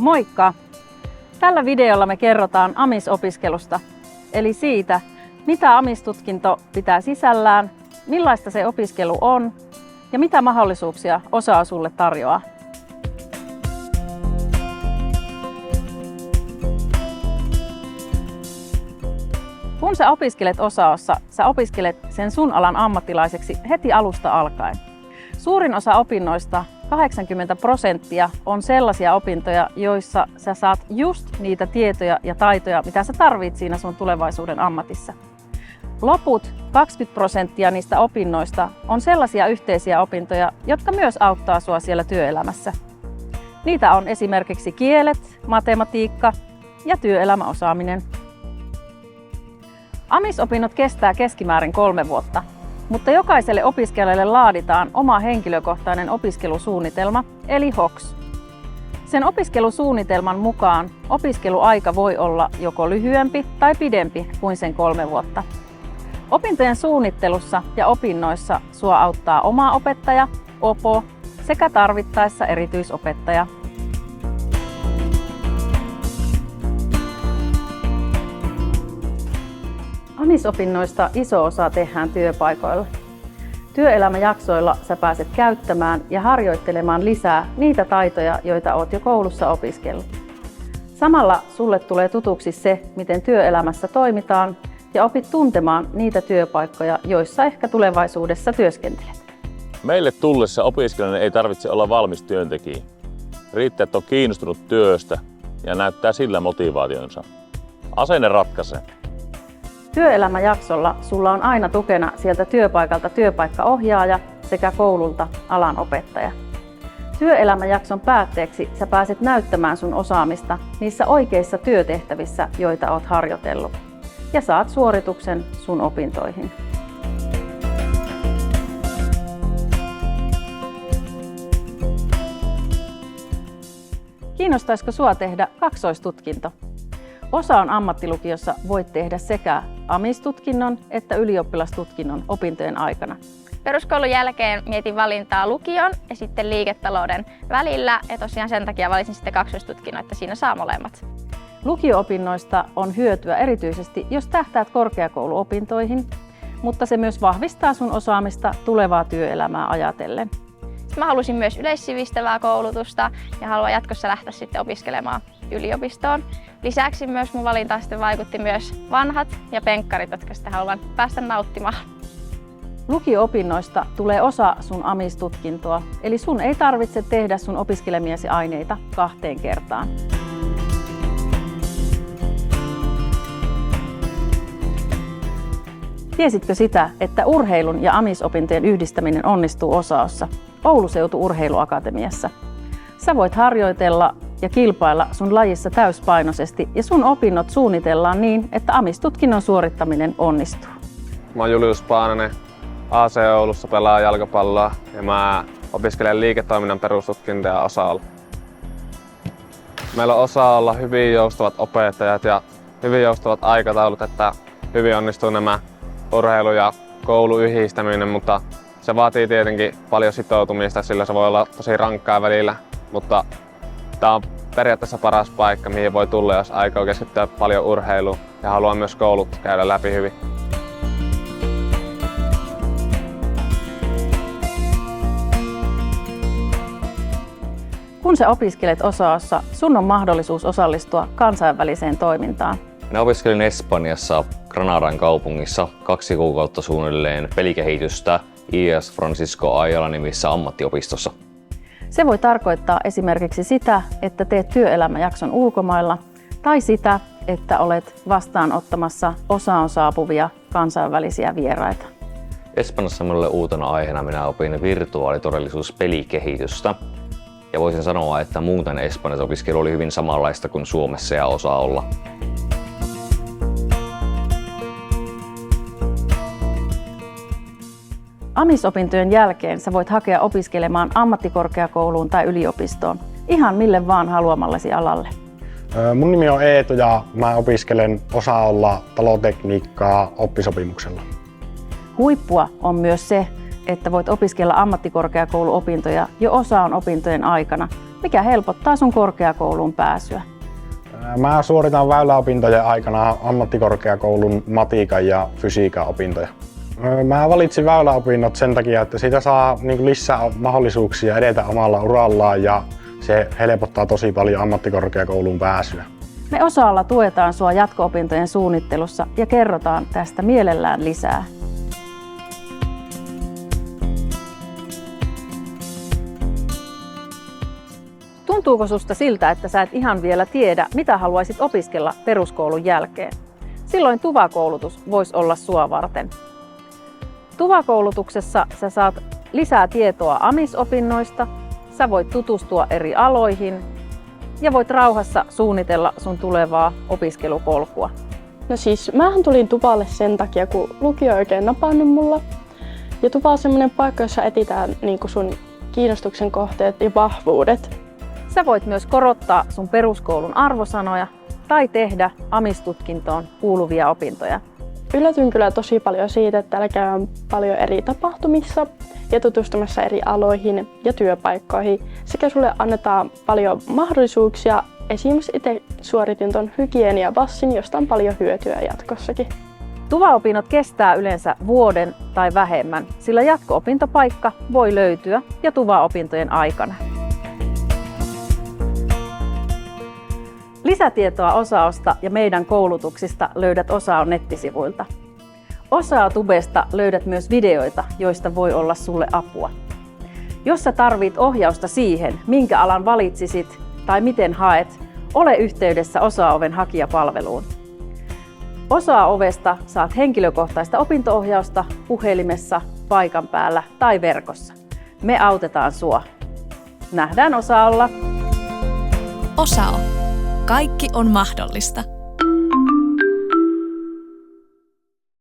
Moikka! Tällä videolla me kerrotaan AMIS-opiskelusta, eli siitä, mitä AMIS-tutkinto pitää sisällään, millaista se opiskelu on ja mitä mahdollisuuksia OSAO sulle tarjoaa. Kun sä opiskelet OSAOssa, sä opiskelet sen sun alan ammattilaiseksi heti alusta alkaen. Suurin osa opinnoista, 80%, on sellaisia opintoja, joissa sä saat just niitä tietoja ja taitoja, mitä sä tarvit siinä sun tulevaisuuden ammatissa. Loput 20% niistä opinnoista on sellaisia yhteisiä opintoja, jotka myös auttaa sua siellä työelämässä. Niitä on esimerkiksi kielet, matematiikka ja työelämäosaaminen. AMIS-opinnot kestää keskimäärin 3 vuotta, mutta jokaiselle opiskelijalle laaditaan oma henkilökohtainen opiskelusuunnitelma, eli HOKS. Sen opiskelusuunnitelman mukaan opiskeluaika voi olla joko lyhyempi tai pidempi kuin sen 3 vuotta. Opintojen suunnittelussa ja opinnoissa sua auttaa oma opettaja, OPO sekä tarvittaessa erityisopettaja. AMIS-opinnoista iso osa tehdään työpaikoilla. Työelämäjaksoilla sä pääset käyttämään ja harjoittelemaan lisää niitä taitoja, joita oot jo koulussa opiskellut. Samalla sulle tulee tutuksi se, miten työelämässä toimitaan ja opit tuntemaan niitä työpaikkoja, joissa ehkä tulevaisuudessa työskentelet. Meille tullessa opiskelijan ei tarvitse olla valmis työntekijä. Riittää, että on kiinnostunut työstä ja näyttää sillä motivaationsa. Asenne ratkaisee. Työelämäjaksolla sulla on aina tukena sieltä työpaikalta työpaikkaohjaaja sekä koululta alan opettaja. Työelämäjakson päätteeksi sä pääset näyttämään sun osaamista niissä oikeissa työtehtävissä, joita oot harjoitellut, ja saat suorituksen sun opintoihin. Kiinnostaisiko sua tehdä kaksoistutkinto? OSAOn ammattilukiossa voit tehdä sekä AMIS-tutkinnon että ylioppilastutkinnon opintojen aikana. Peruskoulun jälkeen mietin valintaa lukion ja sitten liiketalouden välillä, ja tosiaan sen takia valitsin sitten kaksoistutkinnon, että siinä saa molemmat. Lukio-opinnoista on hyötyä erityisesti, jos tähtäät korkeakouluopintoihin, mutta se myös vahvistaa sun osaamista tulevaa työelämää ajatellen. Mä halusin myös yleissivistävää koulutusta ja haluan jatkossa lähteä sitten opiskelemaan yliopistoon. Lisäksi myös mun valintaan sitten vaikutti myös vanhat ja penkkarit, jotka sitten haluan päästä nauttimaan. Lukio-opinnoista tulee osa sun AMIS-tutkintoa, eli sun ei tarvitse tehdä sun opiskelemiesi aineita 2 kertaan. Tiesitkö sitä, että urheilun ja AMIS-opintojen yhdistäminen onnistuu OSAOssa, Oulun Seutu Urheiluakatemiassa? Sä voit harjoitella ja kilpailla sun lajissa täyspainoisesti ja sun opinnot suunnitellaan niin, että AMIS-tutkinnon suorittaminen onnistuu. Mä oon Julius Paananen, AC Oulussa pelaa jalkapalloa ja mä opiskelen liiketoiminnan perustutkintoja OSAOlla. Meillä on OSAOlla hyvin joustavat opettajat ja hyvin joustavat aikataulut, että hyvin onnistuu nämä urheilu ja koulu yhdistäminen, mutta se vaatii tietenkin paljon sitoutumista, sillä se voi olla tosi rankkaa välillä, mutta tää on periaatteessa paras paikka, mihin voi tulla, jos aikoo keskittyä paljon urheiluun ja haluaa myös koulut käydä läpi hyvin. Kun sä opiskelet OSAOssa, sun on mahdollisuus osallistua kansainväliseen toimintaan. Minä opiskelin Espanjassa Granadan kaupungissa 2 kuukautta suunnilleen pelikehitystä IS Francisco Ayala-nimisessä ammattiopistossa. Se voi tarkoittaa esimerkiksi sitä, että teet työelämäjakson ulkomailla, tai sitä, että olet vastaanottamassa OSAOn saapuvia kansainvälisiä vieraita. Espanjassa minulle uutena aiheena minä opin virtuaalitodellisuuspelikehitystä. Ja voisin sanoa, että muuten Espanjassa opiskelu oli hyvin samanlaista kuin Suomessa ja OSAOlla. AMIS-opintojen jälkeen sä voit hakea opiskelemaan ammattikorkeakouluun tai yliopistoon, ihan mille vaan haluamallesi alalle. Mun nimi on Eetu ja mä opiskelen OSAOlla talotekniikkaa oppisopimuksella. Huippua on myös se, että voit opiskella ammattikorkeakouluopintoja jo OSAOn opintojen aikana, mikä helpottaa sun korkeakouluun pääsyä. Mä suoritan väyläopintojen aikana ammattikorkeakoulun matiikan ja fysiikan opintoja. Mä valitsin väyläopinnot sen takia, että siitä saa lisää mahdollisuuksia edetä omalla urallaan ja se helpottaa tosi paljon ammattikorkeakouluun pääsyä. Me Osaalla tuetaan sua jatko-opintojen suunnittelussa ja kerrotaan tästä mielellään lisää. Tuntuuko susta siltä, että sä et ihan vielä tiedä, mitä haluaisit opiskella peruskoulun jälkeen? Silloin TUVA-koulutus voisi olla sua varten. TUVA-koulutuksessa sä saat lisää tietoa AMIS-opinnoista, sä voit tutustua eri aloihin ja voit rauhassa suunnitella sun tulevaa opiskelupolkua. No siis, mähän tulin TUVAlle sen takia, kun lukio ei oikein napannut mulla. Ja TUVA on semmoinen paikka, jossa etsitään sun kiinnostuksen kohteet ja vahvuudet. Sä voit myös korottaa sun peruskoulun arvosanoja tai tehdä AMIS-tutkintoon kuuluvia opintoja. Yllätyin kyllä tosi paljon siitä, että täällä käydään paljon eri tapahtumissa ja tutustumassa eri aloihin ja työpaikkoihin. Sekä sulle annetaan paljon mahdollisuuksia. Esimerkiksi itse suoritin ton hygieniapassin, josta on paljon hyötyä jatkossakin. TUVA-opinnot kestää yleensä vuoden tai vähemmän, sillä jatko-opintopaikka voi löytyä jo TUVA-opintojen aikana. Lisätietoa Osaosta ja meidän koulutuksista löydät Osaon nettisivuilta. Osaa-tubesta löydät myös videoita, joista voi olla sulle apua. Jos sä tarvit ohjausta siihen, minkä alan valitsisit tai miten haet, ole yhteydessä Osaa-oven hakijapalveluun. Osaa-ovesta saat henkilökohtaista opinto-ohjausta puhelimessa, paikan päällä tai verkossa. Me autetaan sua. Nähdään Osaolla! Osao. Kaikki on mahdollista.